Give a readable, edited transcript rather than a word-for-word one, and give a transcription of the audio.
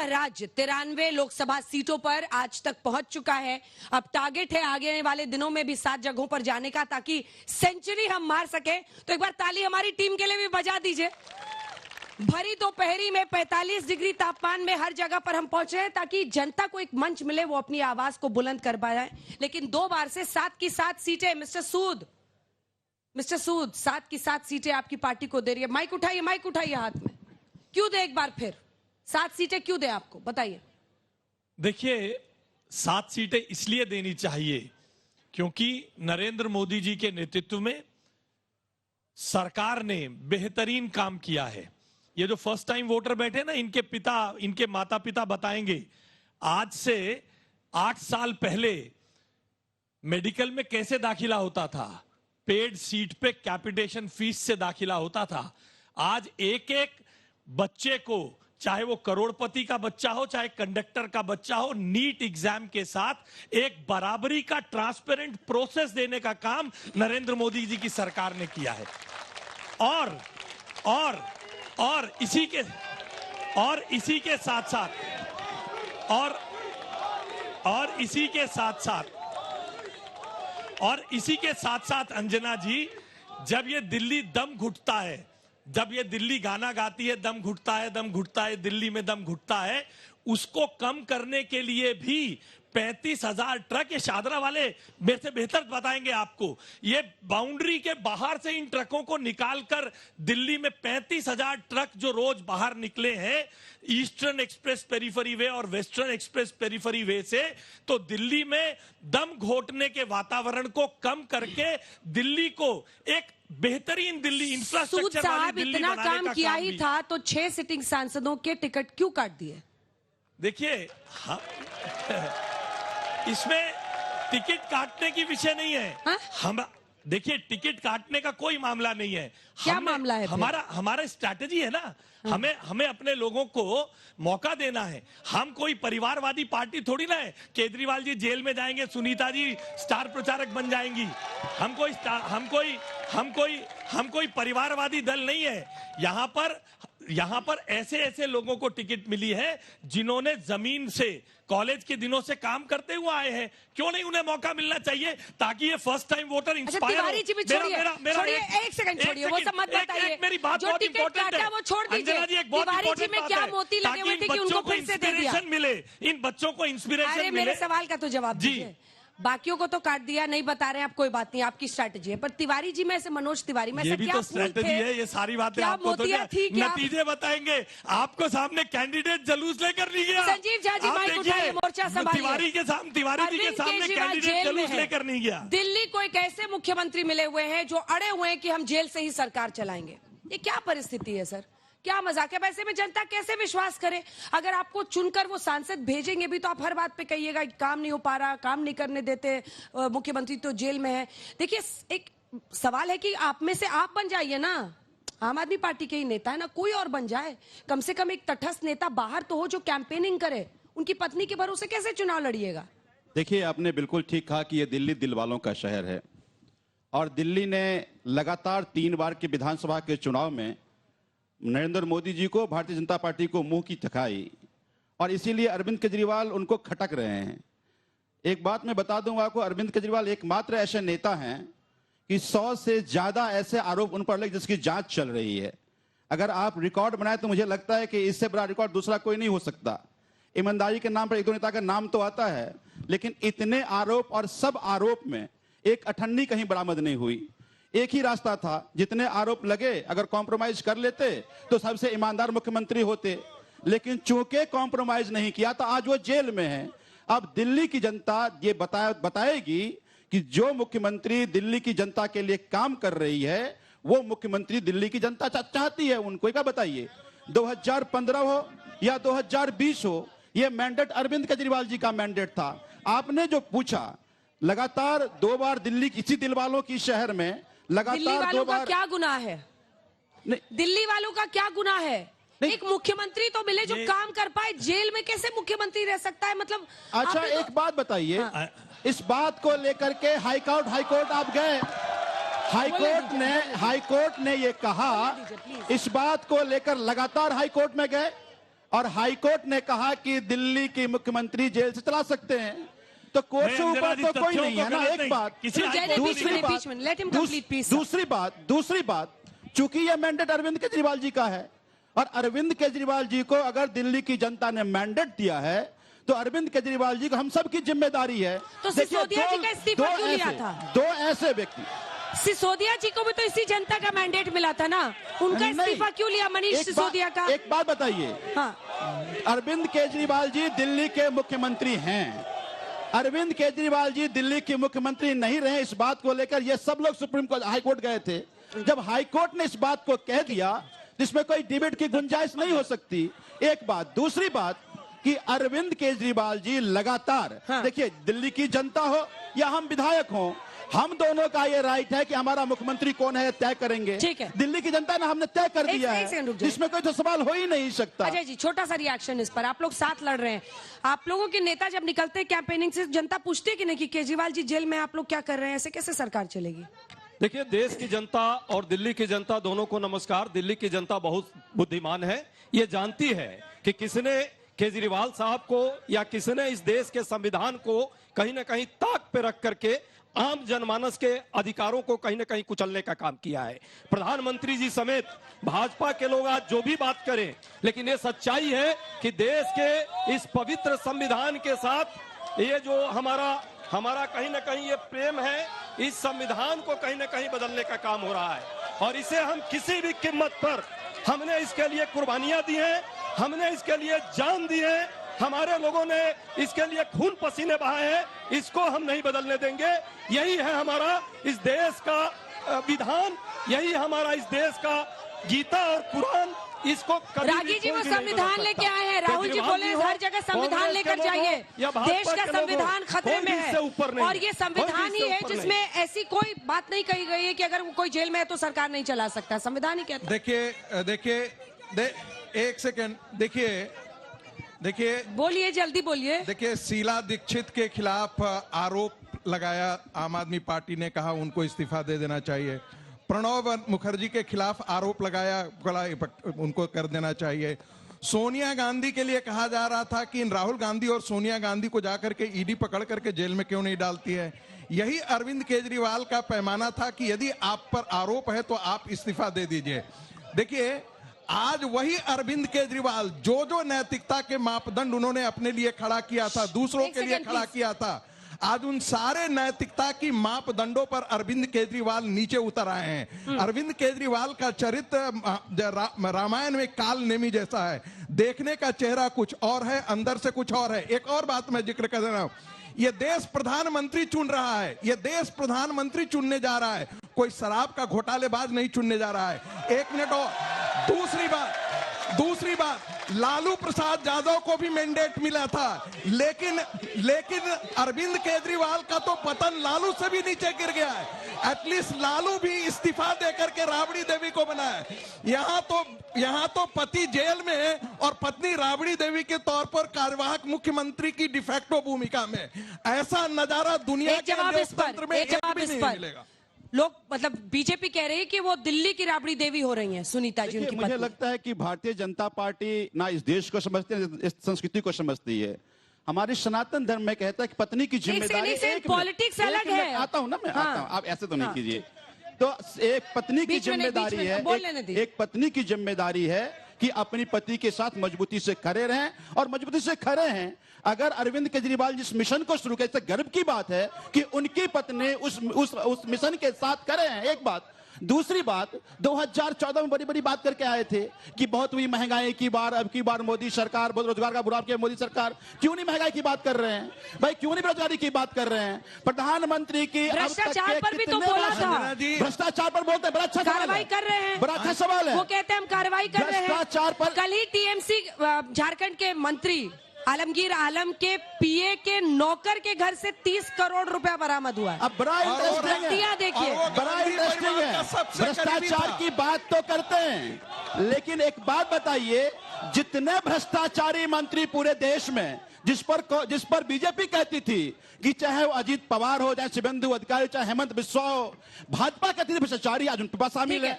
राज्य 93 लोकसभा सीटों पर आज तक पहुंच चुका है। अब टारगेट है आगे वाले दिनों में भी 7 जगहों पर जाने का, ताकि सेंचुरी हम मार सके। तो एक बार ताली हमारी टीम के लिए भी बजा दीजिए। भरी दोपहरी में 45 डिग्री तापमान में हर जगह पर हम पहुंचे हैं, ताकि जनता को एक मंच मिले, वो अपनी आवाज को बुलंद कर पाए। लेकिन 2 बार से 7 की 7 सीटें मिस्टर सूद 7 की 7 सीटें आपकी पार्टी को दे रही है। माइक उठाइए हाथ में। क्यों दे एक बार फिर 7 सीटें क्यों दे आपको, बताइए। देखिए, 7 सीटें इसलिए देनी चाहिए क्योंकि नरेंद्र मोदी जी के नेतृत्व में सरकार ने बेहतरीन काम किया है। ये जो फर्स्ट टाइम वोटर बैठे ना, इनके माता पिता बताएंगे, आज से 8 साल पहले मेडिकल में कैसे दाखिला होता था। पेड सीट पे कैपिटेशन फीस से दाखिला होता था। आज एक एक बच्चे को, चाहे वो करोड़पति का बच्चा हो, चाहे कंडक्टर का बच्चा हो, नीट एग्जाम के साथ एक बराबरी का ट्रांसपेरेंट प्रोसेस देने का काम नरेंद्र मोदी जी की सरकार ने किया है। और इसी के साथ साथ अंजना जी, जब ये दिल्ली दम घुटता है, जब ये दिल्ली गाना गाती है, दम घुटता है, दिल्ली में दम घुटता है, उसको कम करने के लिए भी 35,000 ट्रक, ये शादरा वाले मेरे से बेहतर बताएंगे आपको, ये बाउंड्री के बाहर से इन ट्रकों को निकालकर दिल्ली में 35,000 ट्रक जो रोज बाहर निकले हैं ईस्टर्न एक्सप्रेस पेरिफेरी वे और वेस्टर्न एक्सप्रेस पेरिफेरी वे से, तो दिल्ली में दम घोटने के वातावरण को कम करके दिल्ली को एक बेहतरीन दिल्ली इंफ्रास्ट्रक्चर वाली दिल्ली बनाने का काम काम किया ही था, तो 6 सिटिंग सांसदों के टिकट क्यों काट दिए? देखिए, इसमें टिकट काटने की विषय नहीं है। हम देखिए, टिकट काटने का कोई मामला नहीं है। क्या मामला है? हमारा स्ट्रैटेजी है ना, हमें अपने लोगों को मौका देना है। हम कोई परिवारवादी पार्टी थोड़ी ना है। केजरीवाल जी जेल में जाएंगे, सुनीता जी स्टार प्रचारक बन जाएंगी। हम कोई परिवारवादी दल नहीं है। यहाँ पर ऐसे लोगों को टिकट मिली है जिन्होंने जमीन से, कॉलेज के दिनों से काम करते हुए आए हैं। क्यों नहीं उन्हें मौका मिलना चाहिए, ताकि ये फर्स्ट टाइम वोटर इंस्पायर हो। एक सेकंड छोड़िए, वो सब मत बताइए। मेरी बात जो बहुत टिकट इंपॉर्टेंट काटा है, वो छोड़ दीजिए। जी, एक बहुत तिवारी जी में क्या मोती लगे हुए थे कि उनको फिर से दे दिया? मिले, इन बच्चों को इंस्पिरेशन मिले। मेरे सवाल का तो जवाब दीजिए। बाकियों को तो काट दिया, नहीं बता रहे आप, कोई बात नहीं, आपकी स्ट्रैटेजी है। पर तिवारी जी में से, मनोज तिवारी में से क्या स्ट्रैटेजी है? ये सारी बातें आपको तो नतीजे बताएंगे। आपको सामने कैंडिडेट जलूस लेकर नहीं गया। संजीव झा जी माइक उठाइए, मोर्चा संभालिए। तिवारी जी के सामने कैंडिडेट जलूस लेकर नहीं गया। दिल्ली को एक ऐसे मुख्यमंत्री मिले हुए हैं जो अड़े हुए हैं कि हम जेल से ही सरकार चलाएंगे। ये क्या परिस्थिति है सर? क्या मजाक है? वैसे में जनता कैसे विश्वास करे? अगर आपको चुनकर वो सांसद भेजेंगे भी तो आप हर बात पे कहिएगा काम नहीं हो पा रहा, काम नहीं करने देते, मुख्यमंत्री तो जेल में है। देखिए, एक सवाल है कि आप में से आप बन जाइए ना। आम आदमी पार्टी के ही नेता है ना, कोई और बन जाए। कम से कम एक तटस्थ नेता बाहर तो हो जो कैंपेनिंग करे। उनकी पत्नी के भरोसे कैसे चुनाव लड़िएगा? देखिए, आपने बिल्कुल ठीक कहा कि ये दिल्ली दिल वालों का शहर है, और दिल्ली ने लगातार 3 बार के विधानसभा के चुनाव में नरेंद्र मोदी जी को, भारतीय जनता पार्टी को मुंह की दिखाई, और इसीलिए अरविंद केजरीवाल उनको खटक रहे हैं। एक बात मैं बता दूं आपको, अरविंद केजरीवाल एकमात्र ऐसे नेता हैं कि 100 से ज्यादा ऐसे आरोप उन पर लगे जिसकी जांच चल रही है। अगर आप रिकॉर्ड बनाए तो मुझे लगता है कि इससे बड़ा रिकॉर्ड दूसरा कोई नहीं हो सकता। ईमानदारी के नाम पर 1-2 नेता का नाम तो आता है, लेकिन इतने आरोप, और सब आरोप में एक अठन्नी कहीं बरामद नहीं हुई। एक ही रास्ता था, जितने आरोप लगे अगर कॉम्प्रोमाइज कर लेते तो सबसे ईमानदार मुख्यमंत्री होते, लेकिन चूंकि कॉम्प्रोमाइज नहीं किया तो आज वो जेल में है। अब दिल्ली की जनता ये बताएगी कि जो मुख्यमंत्री दिल्ली की जनता के लिए काम कर रही है, वो मुख्यमंत्री दिल्ली की जनता चाहती है। उनको क्या बताइए, 2015 हो या 2020 हो, ये मैंडेट अरविंद केजरीवाल जी का मैंडेट था। आपने जो पूछा, लगातार 2 बार दिल्ली, इसी दिल वालों की शहर में लगातार 2 बार। क्या गुनाह है? दिल्ली वालों का क्या गुनाह है? एक मुख्यमंत्री तो मिले जो काम कर पाए, जेल में कैसे मुख्यमंत्री रह सकता है? मतलब अच्छा, एक बात बताइए, इस बात को लेकर के हाईकोर्ट आप गए, हाईकोर्ट ने ये कहा, इस बात को लेकर लगातार हाईकोर्ट में गए, और हाईकोर्ट ने कहा कि दिल्ली की मुख्यमंत्री जेल से चला सकते हैं, तो कोर्ट से ऊपर तो कोई नहीं है ना। एक बात, दूसरी बात, चूंकि यह मैंडेट अरविंद केजरीवाल जी का है, और अरविंद केजरीवाल जी को अगर दिल्ली की जनता ने मैंडेट दिया है, तो अरविंद केजरीवाल जी को हम सब की जिम्मेदारी है। तो सिसोदिया जी का इस्तीफा क्यों लिया था? दो ऐसे व्यक्ति, सिसोदिया जी को भी तो इसी जनता का मैंडेट मिला था ना, उनका इस्तीफा क्यों लिया मनीष सिसोदिया का? एक बात बताइए, हाँ, अरविंद केजरीवाल जी दिल्ली के मुख्यमंत्री हैं। अरविंद केजरीवाल जी दिल्ली के मुख्यमंत्री नहीं रहे, इस बात को लेकर ये सब लोग सुप्रीम कोर्ट, हाईकोर्ट गए थे। जब हाईकोर्ट ने इस बात को कह दिया, जिसमें कोई डिबेट की गुंजाइश नहीं हो सकती। एक बात, दूसरी बात कि अरविंद केजरीवाल जी लगातार, देखिए दिल्ली की जनता हो या हम विधायक हो, हम दोनों का ये राइट है कि हमारा मुख्यमंत्री कौन है तय करेंगे। ठीक है, दिल्ली की जनता ने हमने तय कर दिया है, इसमें कोई तो सवाल हो ही नहीं सकता। अजय जी, छोटा सा रिएक्शन इस पर। आप लोग साथ लड़ रहे हैं, आप लोगों के नेता जब निकलते हैं कैंपेनिंग से, जनता पूछती है कि नहीं कि केजरीवाल जी जेल में, आप लोग क्या कर रहे हैं, ऐसे कैसे सरकार चलेगी? देखिए, देश की जनता और दिल्ली की जनता दोनों को नमस्कार। दिल्ली की जनता बहुत बुद्धिमान है, ये जानती है कि किसने केजरीवाल साहब को या किसने इस देश के संविधान को कहीं ना कहीं ताक पे रख करके आम जनमानस के अधिकारों को कहीं ना कहीं कुचलने का काम किया है। प्रधानमंत्री जी समेत भाजपा के लोग आज जो भी बात करें, लेकिन ये सच्चाई है कि देश के इस पवित्र संविधान के साथ ये जो हमारा कहीं ना कहीं ये प्रेम है, इस संविधान को कहीं ना कहीं बदलने का काम हो रहा है, और इसे हम किसी भी कीमत पर, हमने इसके लिए कुर्बानियां दी हैं, हमने इसके लिए जान दी है, हमारे लोगों ने इसके लिए खून पसीने बहाए हैं, इसको हम नहीं बदलने देंगे। यही है हमारा इस देश का विधान, यही हमारा इस देश का गीता और कुरान। इसको रागी जी वो संविधान लेके आए हैं, राहुल जी बोले हर जगह संविधान लेकर जाइए, देश का संविधान खतरे में है, और ये संविधान ही है जिसमें ऐसी कोई बात नहीं कही गई है कि अगर कोई जेल में है तो सरकार नहीं चला सकता, संविधान ही कहता है। देखिए एक सेकंड, देखिए बोलिए, जल्दी बोलिए। देखिए, शीला दीक्षित के खिलाफ आरोप लगाया आम आदमी पार्टी ने, कहा उनको इस्तीफा दे देना चाहिए। प्रणब मुखर्जी के खिलाफ आरोप लगाया, उनको कर देना चाहिए। सोनिया गांधी के लिए कहा जा रहा था कि राहुल गांधी और सोनिया गांधी को जाकर के ईडी पकड़ करके जेल में क्यों नहीं डालती है। यही अरविंद केजरीवाल का पैमाना था कि यदि आप पर आरोप है तो आप इस्तीफा दे दीजिए। देखिए, आज वही अरविंद केजरीवाल जो नैतिकता के मापदंड उन्होंने अपने लिए खड़ा किया था, दूसरों के लिए खड़ा किया था, आज उन सारे नैतिकता की मापदंडों पर अरविंद केजरीवाल नीचे उतर आए हैं। अरविंद केजरीवाल का चरित्र रामायण में काल नेमी जैसा है, देखने का चेहरा कुछ और है, अंदर से कुछ और है। एक और बात मैं जिक्र कर रहा हूं, ये देश प्रधानमंत्री चुन रहा है, ये देश प्रधानमंत्री चुनने जा रहा है, कोई शराब का घोटालेबाज नहीं चुनने जा रहा है। एक मिनट और, दूसरी बात, लालू प्रसाद यादव को भी मैंडेट मिला था, लेकिन अरविंद केजरीवाल का तो पतन लालू से भी नीचे गिर गया है। एटलीस्ट लालू भी इस्तीफा देकर के राबड़ी देवी को बनाया। यहाँ तो पति जेल में है और पत्नी राबड़ी देवी के तौर पर कार्यवाहक मुख्यमंत्री की डिफेक्टो भूमिका में। ऐसा नजारा दुनिया के लोकतंत्र में एक भी नहीं मिलेगा। लोग, मतलब बीजेपी कह रही है कि वो दिल्ली की राबड़ी देवी हो रही हैं, सुनीता जी उनकी। मुझे लगता है कि भारतीय जनता पार्टी ना इस देश को समझती है, इस संस्कृति को समझती है। हमारी सनातन धर्म में कहता है कि पत्नी की जिम्मेदारी, पॉलिटिक्स अलग है। आता हूं ना मैं, आता हूं, आप ऐसे तो नहीं कीजिए। तो एक पत्नी की जिम्मेदारी है, एक पत्नी की जिम्मेदारी है कि अपनी पति के साथ मजबूती से खड़े रहें, और मजबूती से खड़े हैं। अगर अरविंद केजरीवाल जिस मिशन को शुरू किया, गर्व की बात है कि उनकी पत्नी उस मिशन के साथ खड़े हैं। एक बात, दूसरी बात, 2014 में बड़ी बड़ी बात करके आए थे कि बहुत हुई महंगाई की बार, अब की बार मोदी सरकार, बहुत रोजगार का बुरा किया मोदी सरकार। क्यों नहीं महंगाई की बात कर रहे हैं भाई, क्यों नहीं बेरोजगारी की बात कर रहे हैं? प्रधानमंत्री की भ्रष्टाचार पर भी तो बोला था, भ्रष्टाचार पर बोलते हैं, बड़ा अच्छा कार्रवाई कर रहे हैं, बड़ा अच्छा सवाल है। वो कहते हैं हम कार्रवाई कर रहे हैं भ्रष्टाचार पर। कल ही टीएमसी झारखंड के मंत्री आलमगीर आलम के पीए के नौकर के घर से 30 करोड़ रुपया बरामद हुआ है। अब बड़ा इंटरेस्टिंग है, देखिए बड़ा इंटरेस्टिंग है। भ्रष्टाचार की बात तो करते हैं, लेकिन एक बात बताइए, जितने भ्रष्टाचारी मंत्री पूरे देश में, जिस पर बीजेपी कहती थी कि चाहे वो अजीत पवार हो, चाहे शुभेंदु अधिकारी, चाहे हेमंत बिस्वा हो, भाजपा कहती थी भ्रष्टाचारी, आज उनके पास शामिल है।